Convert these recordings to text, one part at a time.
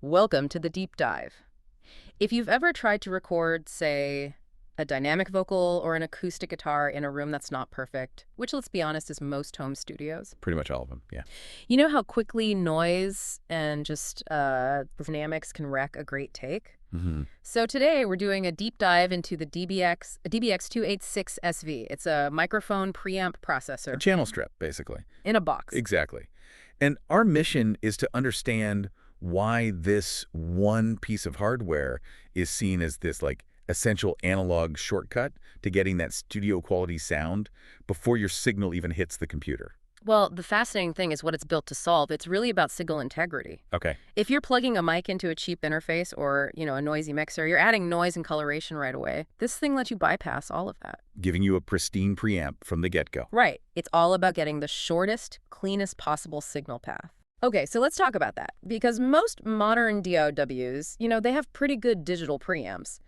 Welcome to the deep dive. If you've ever tried to record, say, a dynamic vocal or an acoustic guitar in a room that's not perfect, which, let's be honest, is most home studios, Pretty much all of them, yeah. you know how quickly noise and just dynamics can wreck a great take? hmm So today we're doing a deep dive into the DBX286SV. It's a microphone preamp A processor channel strip, basically. in a box. Exactly. And our mission is to understand why this one piece of hardware is seen as this, like, essential analog shortcut to getting that studio quality sound before your signal even hits the computer. Well, the fascinating thing is what it's built to solve. It's really about signal integrity. Okay. If you're plugging a mic into a cheap interface or, a noisy mixer, you're adding noise and coloration right away. This thing lets you bypass all of that. Giving you a pristine preamp from the get-go. Right. It's all about getting the shortest, cleanest possible signal path. Okay, so let's talk about that. Because most modern DAWs, they have pretty good digital preamps.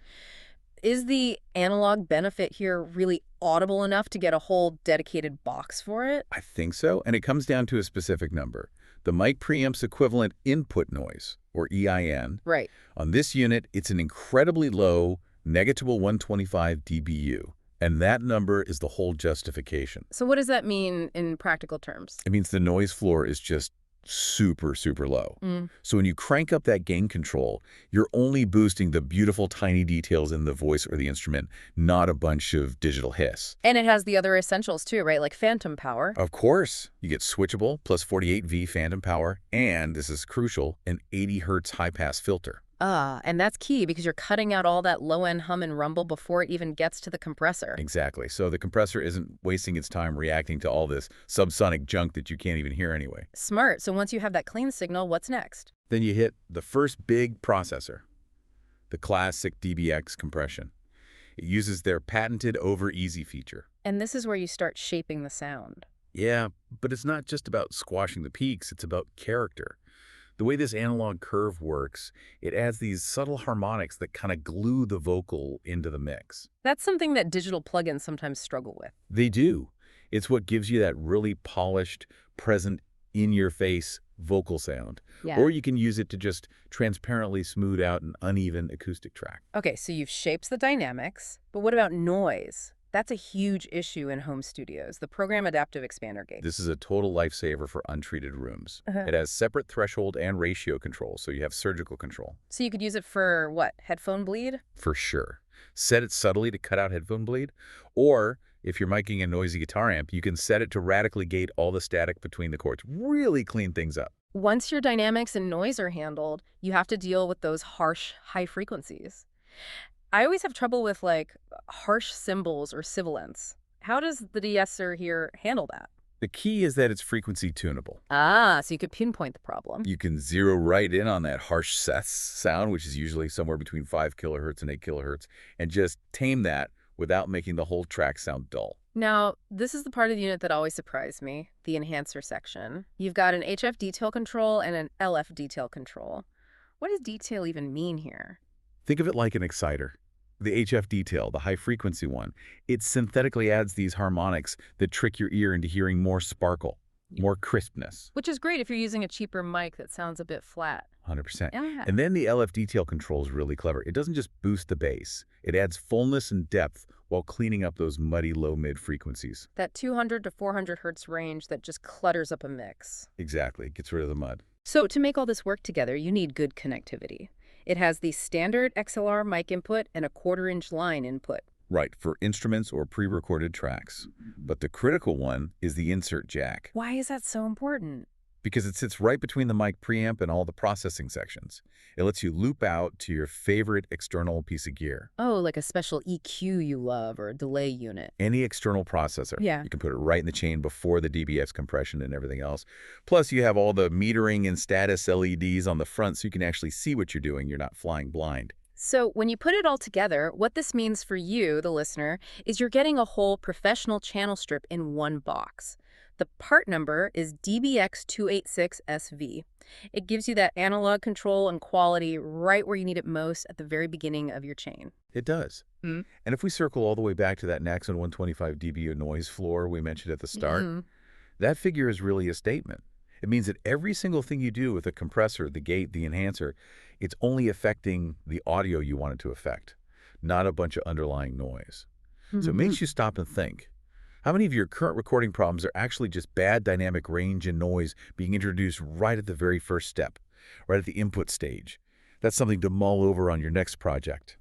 Is the analog benefit here really audible enough to get a whole dedicated box for it? I think so, and it comes down to a specific number. The mic preamp's equivalent input noise, or EIN. Right. On this unit, it's an incredibly low, negligible 125 dBu. And that number is the whole justification. So what does that mean in practical terms? It means the noise floor is just super, super low. So when you crank up that gain control, you're only boosting the beautiful tiny details in the voice or the instrument, not a bunch of digital hiss. And it has the other essentials too, right? Like phantom power. Of course, you get switchable plus 48V phantom power, and this is crucial, an 80 Hz high-pass filter. And that's key because you're cutting out all that low-end hum and rumble before it even gets to the compressor. Exactly. So the compressor isn't wasting its time reacting to all this subsonic junk that you can't even hear anyway. Smart. So once you have that clean signal, what's next? Then you hit the first big processor, the classic DBX compression. It uses their patented over-easy feature. And this is where you start shaping the sound. Yeah, but it's not just about squashing the peaks, it's about character. The way this analog curve works, it adds these subtle harmonics that kind of glue the vocal into the mix. That's something that digital plugins sometimes struggle with. They do. It's what gives you that really polished, present, in-your-face vocal sound. Yeah. Or you can use it to just transparently smooth out an uneven acoustic track. Okay, so you've shaped the dynamics, but what about noise? That's a huge issue in home studios, the program adaptive expander gate. This is a total lifesaver for untreated rooms. It has separate threshold and ratio control, so you have surgical control. So you could use it for, what, headphone bleed? For sure. Set it subtly to cut out headphone bleed, or if you're miking a noisy guitar amp, you can set it to radically gate all the static between the chords. Really clean things up. Once your dynamics and noise are handled, you have to deal with those harsh, high frequencies. I always have trouble with, like, harsh cymbals or sibilants. How does the de-esser here handle that? The key is that it's frequency tunable. So you could pinpoint the problem. You can zero right in on that harsh sus sound, which is usually somewhere between 5 kilohertz and 8 kilohertz, and just tame that without making the whole track sound dull. Now, this is the part of the unit that always surprised me, the enhancer section. You've got an HF detail control and an LF detail control. What does detail even mean here? Think of it like an exciter. The HF detail, the high-frequency one, it synthetically adds these harmonics that trick your ear into hearing more sparkle, more crispness. Which is great if you're using a cheaper mic that sounds a bit flat. 100%. Yeah. And then the LF detail control is really clever. It doesn't just boost the bass. It adds fullness and depth while cleaning up those muddy low-mid frequencies. That 200 to 400 hertz range that just clutters up a mix. Exactly. Gets rid of the mud. So to make all this work together, you need good connectivity. It has the standard XLR mic input and a 1/4-inch line input. Right, for instruments or pre-recorded tracks. But the critical one is the insert jack, Why is that so important? because it sits right between the mic preamp and all the processing sections. It lets you loop out to your favorite external piece of gear. Oh, like a special EQ you love or a delay unit. Any external processor. Yeah. You can put it right in the chain before the DBX compression and everything else. Plus, you have all the metering and status LEDs on the front so you can actually see what you're doing. You're not flying blind. So when you put it all together, what this means for you, the listener, is you're getting a whole professional channel strip in one box. The part number is DBX286SV. It gives you that analog control and quality right where you need it most at the very beginning of your chain. It does. And if we circle all the way back to that Naxon 125 dBu noise floor we mentioned at the start, that figure is really a statement. It means that every single thing you do with the compressor, the gate, the enhancer, it's only affecting the audio you want it to affect, not a bunch of underlying noise. So it makes you stop and think. How many of your current recording problems are actually just bad dynamic range and noise being introduced right at the very first step, right at the input stage? That's something to mull over on your next project.